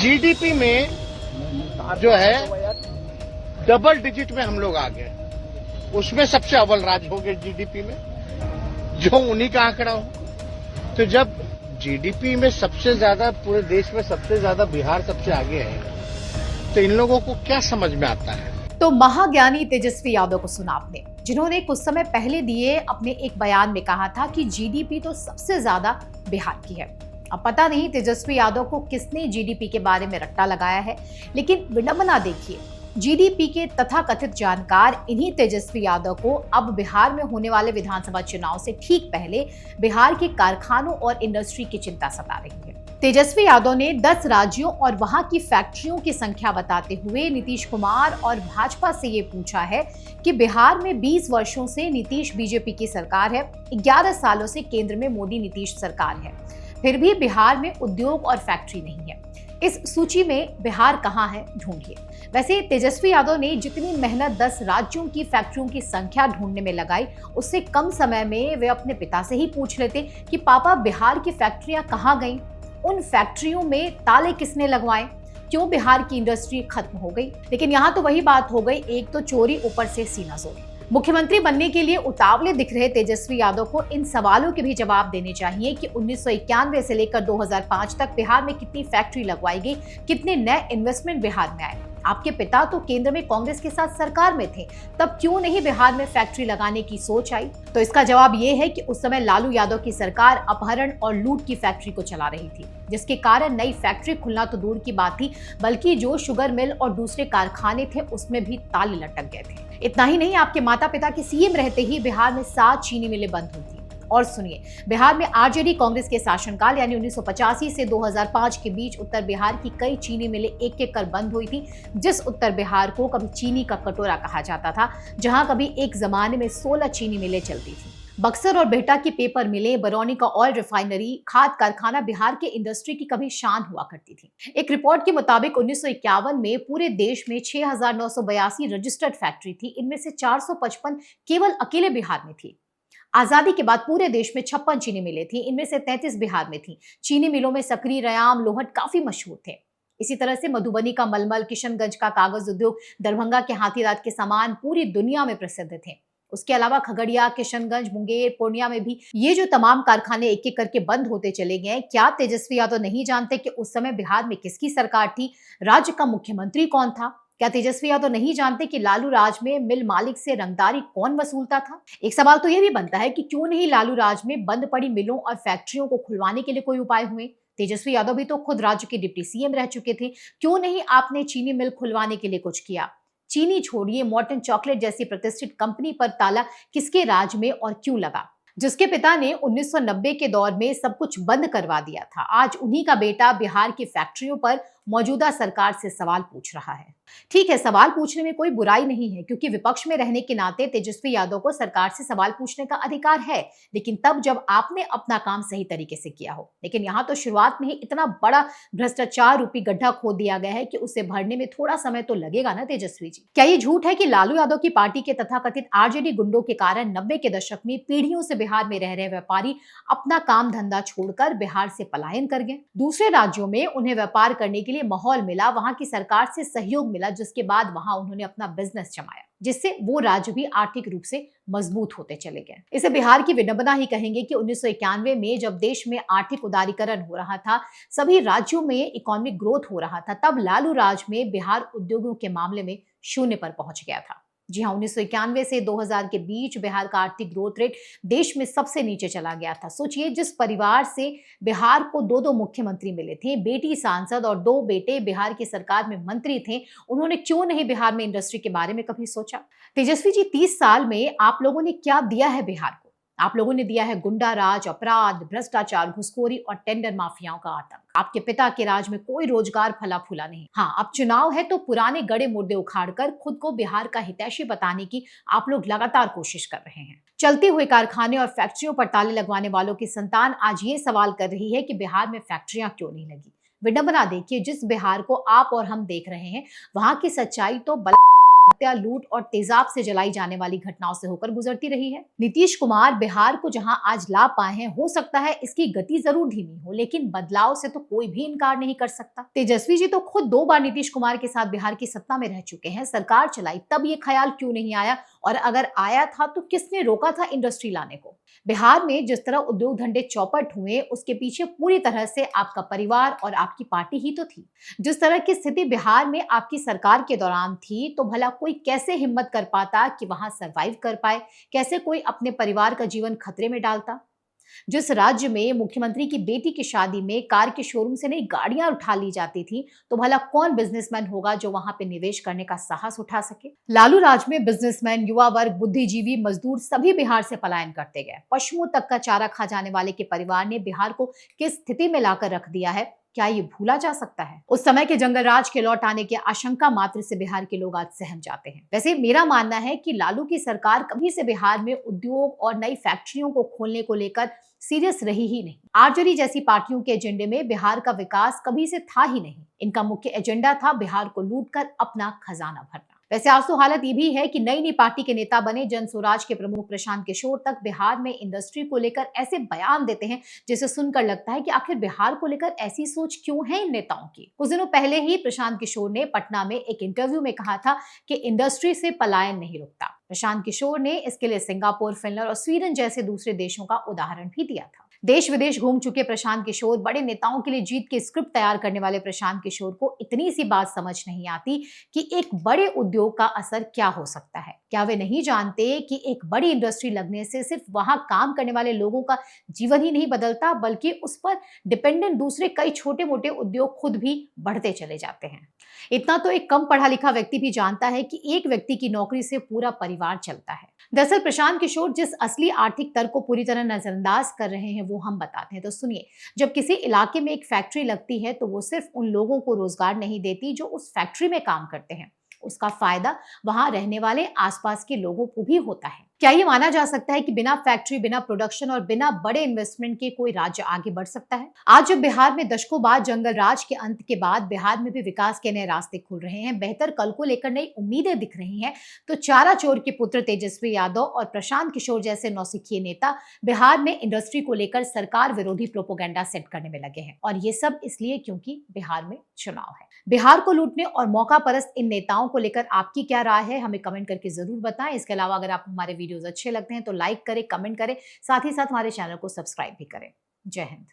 GDP में जो है डबल डिजिट में हम लोग आ गए, उसमें सबसे अव्वल राज्य हो गए जीडीपी में, जो उन्हीं का आंकड़ा हो। तो जब जीडीपी में सबसे ज्यादा पूरे देश में सबसे ज्यादा बिहार सबसे आगे है, तो इन लोगों को क्या समझ में आता है? तो महाज्ञानी तेजस्वी यादव को सुना आपने, जिन्होंने कुछ समय पहले दिए अपने एक बयान में कहा था कि जीडीपी तो सबसे ज्यादा बिहार की है। अब पता नहीं तेजस्वी यादव को किसने जीडीपी के बारे में रट्टा लगाया है, लेकिन विडंबना देखिए, जीडीपी के तथाकथित जानकार इन्हीं तेजस्वी यादव को अब बिहार में होने वाले विधानसभा चुनाव से ठीक पहले बिहार के कारखानों और इंडस्ट्री की चिंता सता रही है। तेजस्वी यादव ने 10 राज्यों और वहां की फैक्ट्रियों की संख्या बताते हुए नीतीश कुमार और भाजपा से ये पूछा है कि बिहार में 20 वर्षों से नीतीश बीजेपी की सरकार है, 11 सालों से केंद्र में मोदी नीतीश सरकार है, फिर भी बिहार में उद्योग और फैक्ट्री नहीं है। इस सूची में बिहार कहाँ है, ढूंढिए। वैसे तेजस्वी यादव ने जितनी मेहनत 10 राज्यों की फैक्ट्रियों की संख्या ढूंढने में लगाई, उससे कम समय में वे अपने पिता से ही पूछ लेते कि पापा बिहार की फैक्ट्रियां कहाँ गईं? उन फैक्ट्रियों में ताले किसने लगवाए? क्यों बिहार की इंडस्ट्री खत्म हो गई? लेकिन यहाँ तो वही बात हो गई, एक तो चोरी ऊपर से सीना जोरी। मुख्यमंत्री बनने के लिए उतावले दिख रहे तेजस्वी यादव को इन सवालों के भी जवाब देने चाहिए कि 1991 से लेकर 2005 तक बिहार में कितनी फैक्ट्री लगवाई गई, कितने नए इन्वेस्टमेंट बिहार में आए। आपके पिता तो केंद्र में कांग्रेस के साथ सरकार में थे, तब क्यों नहीं बिहार में फैक्ट्री लगाने की सोच आई? तो इसका जवाब ये है कि उस समय लालू यादव की सरकार अपहरण और लूट की फैक्ट्री को चला रही थी, जिसके कारण नई फैक्ट्री खुलना तो दूर की बात थी, बल्कि जो शुगर मिल और दूसरे कारखाने थे उसमें भी ताले लटक गए थे। इतना ही नहीं, आपके माता पिता के सीएम रहते ही बिहार में 7 चीनी मिलें बंद हुई थी। और सुनिए, बिहार में आरजेडी कांग्रेस के शासनकाल यानी 1985 से 2005 के बीच उत्तर बिहार की कई चीनी मिलें एक एक कर बंद हुई थी, जिस उत्तर बिहार को कभी चीनी का कटोरा कहा जाता था, जहां कभी एक जमाने में 16 चीनी मिलें चलती थी। बक्सर और बिहटा की पेपर मिलें, बरौनी का ऑयल रिफाइनरी, खाद कारखाना बिहार के इंडस्ट्री की कभी शान हुआ करती थी। एक रिपोर्ट के मुताबिक 1951 में पूरे देश में 6,982 रजिस्टर्ड फैक्ट्री थी, इनमें से 455 केवल अकेले बिहार में थी। आजादी के बाद पूरे देश में 56 चीनी मिलें थी, इनमें से 33 बिहार में थी। चीनी मिलों में सकरी, रयाम, लोहट काफी मशहूर थे। इसी तरह से मधुबनी का मलमल, किशनगंज का कागज उद्योग, दरभंगा के हाथीदांत के सामान पूरी दुनिया में प्रसिद्ध थे। उसके अलावा खगड़िया, किशनगंज, मुंगेर, पूर्णिया में भी ये जो तमाम कारखाने एक एक करके बंद होते चले गए। क्या तेजस्वी यादव नहीं जानते कि उस समय बिहार में किसकी सरकार थी, राज्य का मुख्यमंत्री कौन था? क्या तेजस्वी यादव नहीं जानते कि लालू राज में मिल मालिक से रंगदारी कौन वसूलता था? एक सवाल तो यह भी बनता है कि क्यों नहीं लालू राज में बंद पड़ी मिलों और फैक्ट्रियों को खुलवाने के लिए कोई उपाय हुए? तेजस्वी यादव भी तो खुद राज्य के डिप्टी सीएम रह चुके थे, क्यों नहीं आपने चीनी मिल खुलवाने के लिए कुछ किया? चीनी छोड़िए, मॉर्टन चॉकलेट जैसी प्रतिष्ठित कंपनी पर ताला किसके राज में और क्यों लगा, जिसके पिता ने 1990 के दौर में सब कुछ बंद करवा दिया था? आज उन्हीं का बेटा बिहार की फैक्ट्रियों पर मौजूदा सरकार से सवाल पूछ रहा है। ठीक है, सवाल पूछने में कोई बुराई नहीं है, क्योंकि विपक्ष में रहने के नाते तेजस्वी यादव को सरकार से सवाल पूछने का अधिकार है, लेकिन तब जब आपने अपना काम सही तरीके से किया हो। लेकिन यहाँ तो शुरुआत में ही इतना बड़ा भ्रष्टाचार रूपी गड्ढा खोद दिया गया है कि उसे भरने में थोड़ा समय तो लगेगा ना तेजस्वी जी। क्या ये झूठ है कि लालू यादव की पार्टी के तथाकथित आरजेडी गुंडों के कारण 90 के दशक में पीढ़ियों से बिहार में रह रहे व्यापारी अपना काम धंधा छोड़कर बिहार से पलायन कर गए? दूसरे राज्यों में उन्हें व्यापार करने के लिए माहौल मिला, वहां की सरकार से सहयोग मिला, जिसके बाद वहां उन्होंने अपना बिजनेस जमाया, जिससे वो राज्य भी आर्थिक रूप से मजबूत होते चले गए। इसे बिहार की विडंबना ही कहेंगे कि 1991 में जब देश में आर्थिक उदारीकरण हो रहा था, सभी राज्यों में इकोनॉमिक ग्रोथ हो रहा था, तब लालू राज में बिहार उद्योगों के मामले में शून्य पर पहुंच गया था। जी हाँ, 1991 से 2000 के बीच बिहार का आर्थिक ग्रोथ रेट देश में सबसे नीचे चला गया था। सोचिए, जिस परिवार से बिहार को 2 मुख्यमंत्री मिले थे, बेटी सांसद और 2 बेटे बिहार की सरकार में मंत्री थे, उन्होंने क्यों नहीं बिहार में इंडस्ट्री के बारे में कभी सोचा? तेजस्वी जी, 30 साल में आप लोगों ने क्या दिया है बिहार को? आप लोगों ने दिया है गुंडा राज, अपराध, भ्रष्टाचार, घुसखोरी और टेंडर माफियाओं का आतंक। आपके पिता के राज में कोई रोजगार फला फूला नहीं। हाँ, अब चुनाव है तो पुराने गड़े मुर्दे उखाड़कर खुद को बिहार का हितैषी बताने की आप लोग लगातार कोशिश कर रहे हैं। चलते हुए कारखाने और फैक्ट्रियों पर ताले लगवाने वालों की संतान आज ये सवाल कर रही है कि बिहार में फैक्ट्रियां क्यों नहीं लगी। विडंबना देखिए, जिस बिहार को आप और हम देख रहे हैं, वहां की सच्चाई तो हत्या, लूट और तेजाब से जलाई जाने वाली घटनाओं से होकर गुजरती रही है। नीतीश कुमार बिहार को जहां आज ला पाए हैं, हो सकता है इसकी गति जरूर धीमी हो, लेकिन बदलाव से तो कोई भी इनकार नहीं कर सकता। तेजस्वी जी तो खुद 2 बार नीतीश कुमार के साथ बिहार की सत्ता में रह चुके हैं, सरकार चलाई, तब ये ख्याल क्यों नहीं आया, और अगर आया था तो किसने रोका था इंडस्ट्री लाने को। बिहार में जिस तरह उद्योग धंधे चौपट हुए, उसके पीछे पूरी तरह से आपका परिवार और आपकी पार्टी ही तो थी। जिस तरह की स्थिति बिहार में आपकी सरकार के दौरान थी, तो भला कोई कैसे हिम्मत कर पाता कि वहां सरवाइव कर पाए, कैसे कोई अपने परिवार का जीवन खतरे में डालता। जिस राज्य में मुख्यमंत्री की बेटी की शादी में कार के शोरूम से नई गाड़ियां उठा ली जाती थी, तो भला कौन बिजनेसमैन होगा जो वहां पे निवेश करने का साहस उठा सके। लालू राज में बिजनेसमैन, युवा वर्ग, बुद्धिजीवी, मजदूर सभी बिहार से पलायन करते गए। पशुओं तक का चारा खा जाने वाले के परिवार ने बिहार को किस स्थिति में लाकर रख दिया है, क्या ये भूला जा सकता है। उस समय के जंगल राज के लौट आने की आशंका मात्र से बिहार के लोग आज सहम जाते हैं। वैसे मेरा मानना है कि लालू की सरकार कभी से बिहार में उद्योग और नई फैक्ट्रियों को खोलने को लेकर सीरियस रही ही नहीं। आरजेडी जैसी पार्टियों के एजेंडे में बिहार का विकास कभी से था ही नहीं। इनका मुख्य एजेंडा था बिहार को लूटकर अपना खजाना भरना। वैसे आज तो हालत ये भी है कि नई नई पार्टी के नेता बने जन स्वराज के प्रमुख प्रशांत किशोर तक बिहार में इंडस्ट्री को लेकर ऐसे बयान देते हैं जिसे सुनकर लगता है कि आखिर बिहार को लेकर ऐसी सोच क्यों है इन नेताओं की। कुछ दिनों पहले ही प्रशांत किशोर ने पटना में एक इंटरव्यू में कहा था कि इंडस्ट्री से पलायन नहीं रुकता। प्रशांत किशोर ने इसके लिए सिंगापुर, फिनलैंड और स्वीडन जैसे दूसरे देशों का उदाहरण भी दिया था। देश विदेश घूम चुके प्रशांत किशोर, बड़े नेताओं के लिए जीत के स्क्रिप्ट तैयार करने वाले प्रशांत किशोर को इतनी सी बात समझ नहीं आती कि एक बड़े उद्योग का असर क्या हो सकता है। क्या वे नहीं जानते कि एक बड़ी इंडस्ट्री लगने से सिर्फ वहां काम करने वाले लोगों का जीवन ही नहीं बदलता, बल्कि उस पर डिपेंडेंट दूसरे कई छोटे मोटे उद्योग खुद भी बढ़ते चले जाते हैं। इतना तो एक कम पढ़ा लिखा व्यक्ति भी जानता है कि एक व्यक्ति की नौकरी से पूरा परिवार चलता है। दरअसल प्रशांत किशोर जिस असली आर्थिक तर्क को पूरी तरह नजरअंदाज कर रहे हैं वो हम बताते हैं। तो सुनिए, जब किसी इलाके में एक फैक्ट्री लगती है तो वो सिर्फ उन लोगों को रोजगार नहीं देती जो उस फैक्ट्री में काम करते हैं, उसका फायदा वहां रहने वाले आसपास के लोगों को भी होता है। क्या ये माना जा सकता है कि बिना फैक्ट्री, बिना प्रोडक्शन और बिना बड़े इन्वेस्टमेंट के कोई राज्य आगे बढ़ सकता है? आज जब बिहार में दशकों बाद जंगल राज के अंत के बाद बिहार में भी विकास के नए रास्ते खुल रहे हैं, बेहतर कल को लेकर नई उम्मीदें दिख रही हैं, तो चारा चोर के पुत्र तेजस्वी यादव और प्रशांत किशोर जैसे नौसिखिए नेता बिहार में इंडस्ट्री को लेकर सरकार विरोधी प्रोपोगेंडा सेट करने में लगे हैं। और ये सब इसलिए क्योंकि बिहार में चुनाव है। बिहार को लूटने और मौका परस्त इन नेताओं को लेकर आपकी क्या राय है, हमें कमेंट करके जरूर बताएं। इसके अलावा अगर आपको हमारे वीडियोस अच्छे लगते हैं तो लाइक करें, कमेंट करें, साथ ही साथ हमारे चैनल को सब्सक्राइब भी करें। जय हिंद।